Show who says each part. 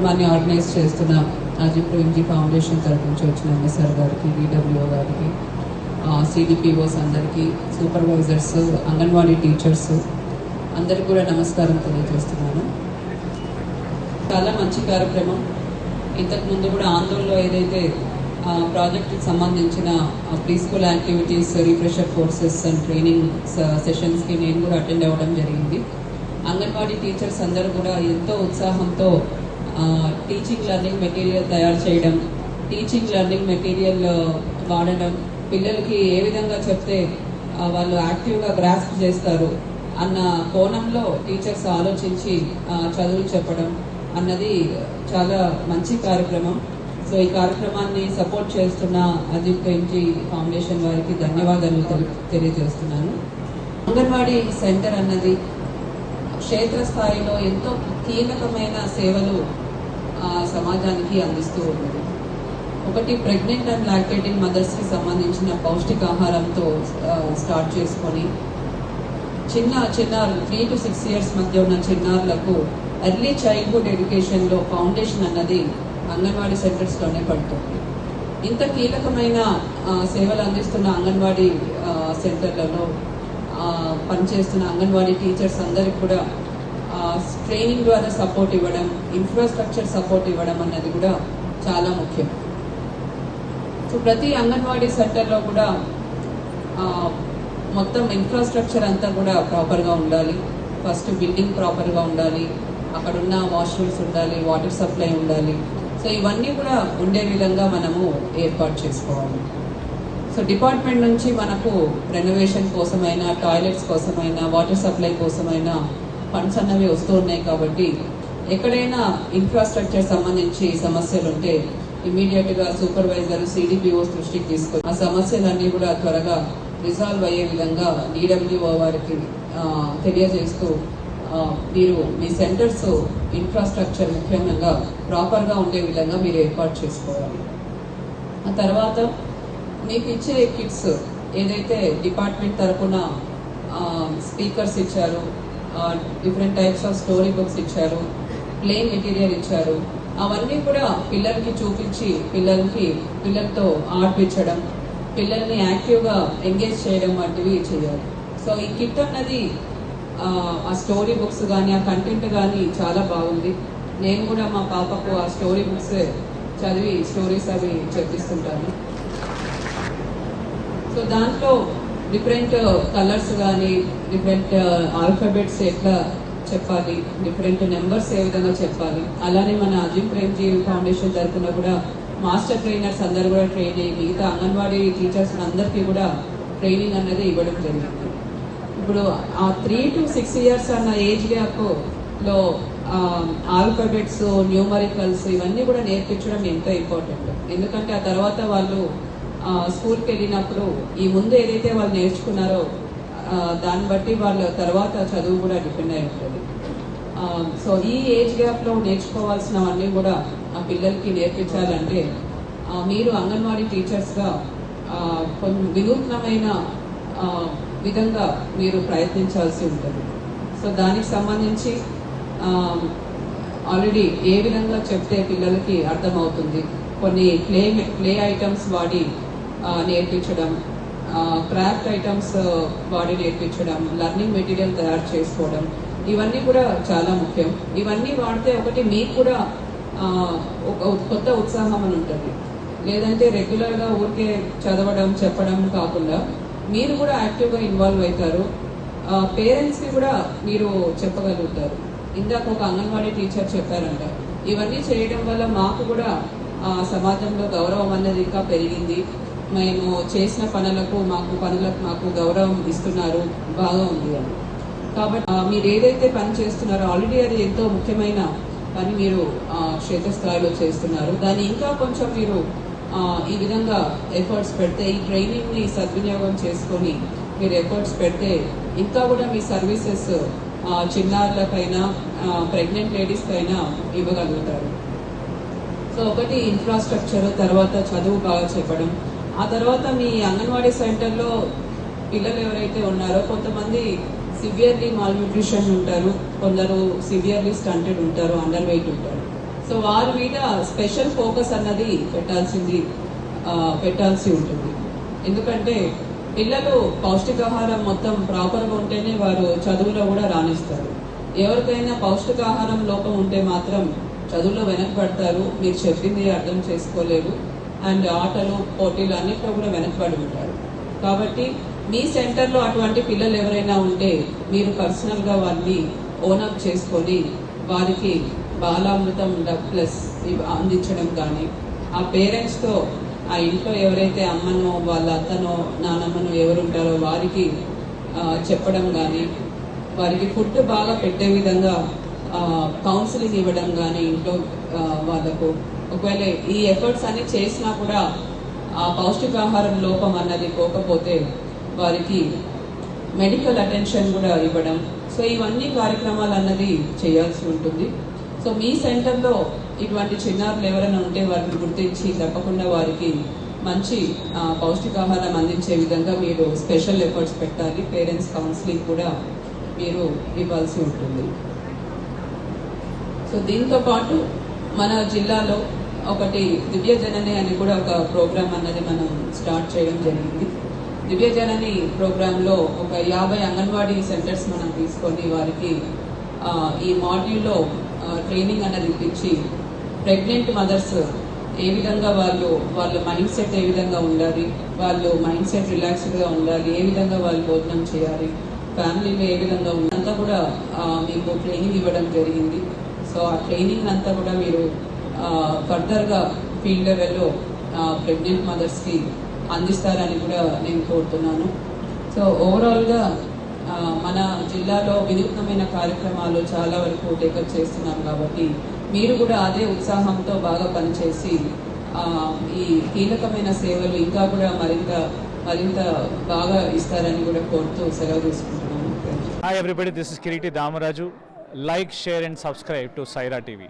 Speaker 1: కార్యక్రమాన్ని ఆర్గనైజ్ చేస్తున్న అజిమ్ ప్రేమ్జీ ఫౌండేషన్ తరఫు నుంచి వచ్చిన ఎంఎస్ఆర్ గారికి, డిడబ్ల్యూ గారికి, సిడిపిఓస్ అందరికీ, సూపర్వైజర్స్, అంగన్వాడీ టీచర్స్ అందరికీ కూడా నమస్కారం తెలియజేస్తున్నాను. చాలా మంచి కార్యక్రమం. ఇంతకుముందు కూడా ఆందోళనలో ఏదైతే ప్రాజెక్టుకి సంబంధించిన pre school activities, refresher courses and training సెషన్స్కి నేను కూడా అటెండ్ అవ్వడం జరిగింది. అంగన్వాడీ టీచర్స్ అందరూ కూడా ఎంతో ఉత్సాహంతో టీచింగ్ లెర్నింగ్ మెటీరియల్ తయారు చేయడం, టీచింగ్ లెర్నింగ్ మెటీరియల్ వాడడం, పిల్లలకి ఏ విధంగా చెప్తే వాళ్ళు యాక్టివ్గా గ్రాస్ప్ చేస్తారు అన్న కోణంలో టీచర్స్ ఆలోచించి చదువులు చెప్పడం అన్నది చాలా మంచి కార్యక్రమం. సో ఈ కార్యక్రమాన్ని సపోర్ట్ చేస్తున్న అజిమ్ ప్రేమ్జీ ఫౌండేషన్ వారికి ధన్యవాదాలు తెలియజేస్తున్నాను. అంగన్వాడీ సెంటర్ అన్నది క్షేత్రస్థాయిలో ఎంతో కీలకమైన సేవలు సమాజానికి అందిస్తూ ఉన్నది. ఒకటి, ప్రెగ్నెంట్ అండ్ లాక్టేటింగ్ మదర్స్కి సంబంధించిన పౌష్టికాహారంతో స్టార్ట్ చేసుకొని చిన్నారులు 3 to 6 years మధ్య ఉన్న చిన్నారులకు ఎర్లీ చైల్డ్హుడ్ ఎడ్యుకేషన్లో ఫౌండేషన్ అన్నది అంగన్వాడీ సెంటర్స్లోనే పడుతుంది. ఇంత కీలకమైన సేవలు అందిస్తున్న అంగన్వాడీ సెంటర్లలో పనిచేస్తున్న అంగన్వాడీ టీచర్స్ అందరికి కూడా ట్రైనింగ్ ద్వారా సపోర్ట్ ఇవ్వడం, ఇన్ఫ్రాస్ట్రక్చర్ సపోర్ట్ ఇవ్వడం అన్నది కూడా చాలా ముఖ్యం. సో ప్రతి అంగన్వాడీ సెంటర్లో కూడా మొత్తం ఇన్ఫ్రాస్ట్రక్చర్ అంతా కూడా ప్రాపర్గా ఉండాలి. ఫస్ట్ బిల్డింగ్ ప్రాపర్గా ఉండాలి, అక్కడున్న వాష్రూమ్స్ ఉండాలి, వాటర్ సప్లై ఉండాలి. సో ఇవన్నీ కూడా ఉండే విధంగా మనము ఏర్పాటు చేసుకోవాలి. సో డిపార్ట్మెంట్ నుంచి మనకు రెనోవేషన్ కోసమైనా, టాయిలెట్స్ కోసమైనా, వాటర్ సప్లై కోసమైనా ఫండ్స్ అన్నవి వస్తూ ఉన్నాయి. కాబట్టి ఎక్కడైనా ఇన్ఫ్రాస్ట్రక్చర్ సంబంధించి సమస్యలు ఉంటే ఇమీడియట్గా సూపర్వైజర్, సిడిపిఓస్ దృష్టికి తీసుకొని ఆ సమస్యలన్నీ కూడా త్వరగా రిజాల్వ్ అయ్యే విధంగా డిడబ్ల్యూఓ వారికి తెలియజేస్తూ మీరు మీ సెంటర్స్ ఇన్ఫ్రాస్ట్రక్చర్ ముఖ్యంగా ప్రాపర్గా ఉండే విధంగా మీరు ఏర్పాటు చేసుకోవాలి. ఆ తర్వాత మీకు ఇచ్చే కిట్స్ ఏదైతే డిపార్ట్మెంట్ తరఫున స్పీకర్స్ ఇచ్చారు, different types of story books ఇచ్చారు, ప్లే మెటీరియల్ ఇచ్చారు, అవన్నీ కూడా పిల్లలకి చూపించి పిల్లలతో ఆడిపించడం, పిల్లల్ని యాక్టివ్గా ఎంగేజ్ చేయడం వంటివి చేయాలి. సో ఈ కిట్ అన్నది ఆ స్టోరీ బుక్స్ కానీ ఆ కంటెంట్ కానీ చాలా బాగుంది. నేను కూడా మా పాపకు ఆ స్టోరీ బుక్స్ చదివి స్టోరీస్ అవి చెప్పిస్తుంటాను. సో దాంట్లో డిఫరెంట్ కలర్స్ కానీ, డిఫరెంట్ ఆల్ఫాబెట్స్ ఎట్లా చెప్పాలి, డిఫరెంట్ నెంబర్స్ ఏ విధంగా చెప్పాలి, అలానే మన అజిమ్ ప్రేమ్జీ ఫౌండేషన్ తరఫున కూడా మాస్టర్ ట్రైనర్స్ అందరు కూడా ట్రైన్ అయ్యి మిగతా అంగన్వాడీ టీచర్స్ అందరికీ కూడా ట్రైనింగ్ అన్నది ఇవ్వడం జరిగింది. ఇప్పుడు ఆ 3 to 6 years అన్న ఏజ్ గ్యాప్లో ఆల్ఫాబెట్స్, న్యూమరికల్స్ ఇవన్నీ కూడా నేర్పించడం ఎంతో ఇంపార్టెంట్. ఎందుకంటే ఆ తర్వాత వాళ్ళు స్కూల్కి వెళ్ళినప్పుడు ఈ ముందు ఏదైతే వాళ్ళు నేర్చుకున్నారో దాన్ని బట్టి వాళ్ళ తర్వాత చదువు కూడా డిపెండ్ అయి ఉంటుంది. సో ఈ ఏజ్ గ్యాప్లో నేర్చుకోవాల్సినవన్నీ కూడా ఆ పిల్లలకి నేర్పించాలంటే మీరు అంగన్వాడీ టీచర్స్గా కొన్ని వినూత్నమైన విధంగా మీరు ప్రయత్నించాల్సి ఉంటుంది. సో దానికి సంబంధించి ఆల్రెడీ ఏ విధంగా చెప్తే పిల్లలకి అర్థమవుతుంది, కొన్ని ప్లే ఐటమ్స్ వాడి నేర్పించడం, క్రాఫ్ట్ ఐటమ్స్ వాడి నేర్పించడం, లెర్నింగ్ మెటీరియల్ తయారు చేసుకోవడం, ఇవన్నీ కూడా చాలా ముఖ్యం. ఇవన్నీ వాడితే ఒకటి మీకు కూడా ఒక కొత్త ఉత్సాహం అని ఉంటుంది. లేదంటే రెగ్యులర్గా ఊరికే చదవడం, చెప్పడం కాకుండా మీరు కూడా యాక్టివ్గా ఇన్వాల్వ్ అవుతారు. పేరెంట్స్కి కూడా మీరు చెప్పగలుగుతారు. ఇందాక ఒక అంగన్వాడీ టీచర్ చెప్పారంట, ఇవన్నీ చేయడం వల్ల మాకు కూడా సమాజంలో గౌరవం అన్నది ఇంకా పెరిగింది, మేము చేసిన పనులకు మాకు గౌరవం ఇస్తున్నారు, బాగా ఉంది అని. కాబట్టి మీరు ఏదైతే పని చేస్తున్నారో ఆల్రెడీ అది ఎంతో ముఖ్యమైన పని మీరు క్షేత్రస్థాయిలో చేస్తున్నారు. దాన్ని ఇంకా కొంచెం మీరు ఈ విధంగా ఎఫర్ట్స్ పెడితే, ఈ ట్రైనింగ్ని సద్వినియోగం చేసుకొని మీరు ఎఫర్ట్స్ పెడితే ఇంకా కూడా మీ సర్వీసెస్ చిన్నారులకైనా, ప్రెగ్నెంట్ లేడీస్కైనా ఇవ్వగలుగుతారు. సో ఒకటి ఇన్ఫ్రాస్ట్రక్చర్, తర్వాత చదువు బాగా చెప్పడం. ఆ తర్వాత మీ అంగన్వాడీ సెంటర్లో పిల్లలు ఎవరైతే ఉన్నారో కొంతమంది సివియర్లీ మాల్న్యూట్రిషన్ ఉంటారు, కొందరు సివియర్లీ స్టంటెడ్ ఉంటారు, అండర్ వెయిట్ ఉంటారు. సో వారి మీద స్పెషల్ ఫోకస్ అన్నది పెట్టాల్సి ఉంటుంది. ఎందుకంటే పిల్లలు పౌష్టికాహారం మొత్తం ప్రాపర్గా ఉంటేనే వారు చదువులో కూడా రాణిస్తారు. ఎవరికైనా పౌష్టికాహారం లోపం ఉంటే మాత్రం చదువులో వెనకబడతారు, మీరు చెప్పింది అర్థం చేసుకోలేరు, అండ్ ఆటలు పోటీలు అన్నిట్లో కూడా వెనకబడి ఉంటారు. కాబట్టి మీ సెంటర్లో అటువంటి పిల్లలు ఎవరైనా ఉంటే మీరు పర్సనల్గా వారిని ఓనప్ చేసుకొని వారికి బాలామృతం ప్లస్ అందించడం కానీ, ఆ పేరెంట్స్తో ఆ ఇంట్లో ఎవరైతే అమ్మనో వాళ్ళ అత్తనో నానమ్మనో ఎవరు ఉంటారో వారికి చెప్పడం కానీ, వారికి ఫుడ్ బాగా పెట్టే విధంగా కౌన్సిలింగ్ ఇవ్వడం కానీ ఇంట్లో వాళ్ళకు. ఒకవేళ ఈ ఎఫర్ట్స్ అన్ని చేసినా కూడా ఆ పౌష్టికాహారం లోపం అన్నది పోకపోతే వారికి మెడికల్ అటెన్షన్ కూడా ఇవ్వడం. సో ఇవన్నీ కార్యక్రమాలు అన్నది చేయాల్సి ఉంటుంది. సో మీ సెంటర్లో ఇటువంటి చిన్నారులు ఎవరైనా ఉంటే వారిని గుర్తించి తప్పకుండా వారికి మంచి పౌష్టికాహారం అందించే విధంగా మీరు స్పెషల్ ఎఫర్ట్స్ పెట్టాలి. పేరెంట్స్ కౌన్సిలింగ్ కూడా మీరు ఇవ్వాల్సి ఉంటుంది. సో దీంతో పాటు మన జిల్లాలో ఒకటి దివ్యజనని అని కూడా ఒక ప్రోగ్రామ్ అన్నది మనం స్టార్ట్ చేయడం జరిగింది. దివ్యజనని ప్రోగ్రాంలో ఒక 50 అంగన్వాడీ సెంటర్స్ మనం తీసుకొని వారికి ఈ మాడ్యూల్లో ట్రైనింగ్ అన్నది ఇప్పించి ప్రెగ్నెంట్ మదర్స్ ఏ విధంగా వాళ్ళ మైండ్ సెట్ ఏ విధంగా ఉండాలి, వాళ్ళు మైండ్ సెట్ రిలాక్స్డ్గా ఉండాలి, ఏ విధంగా వాళ్ళు భోజనం చేయాలి, ఫ్యామిలీలో ఏ విధంగా అంతా కూడా మీకు ట్రైనింగ్ ఇవ్వడం జరిగింది. సో ఆ ట్రైనింగ్ అంతా కూడా మీరు ఫర్దర్గా ఫీల్డ్ లెవెల్లో ప్రెగ్నెంట్ మదర్స్కి అందిస్తారని కూడా నేను కోరుతున్నాను. సో ఓవరాల్గా మన జిల్లాలో వినూత్నమైన కార్యక్రమాలు చాలా వరకు టేకప్ చేస్తున్నాం కాబట్టి మీరు కూడా అదే ఉత్సాహంతో బాగా పనిచేసి ఈ కీలకమైన సేవలు ఇంకా కూడా మరింత బాగా ఇస్తారని కూడా కోరుతూ సెలవు తీసుకుంటున్నాను.
Speaker 2: Hi everybody, this is Kiriti Damaraju. Like, share and subscribe to Saira TV.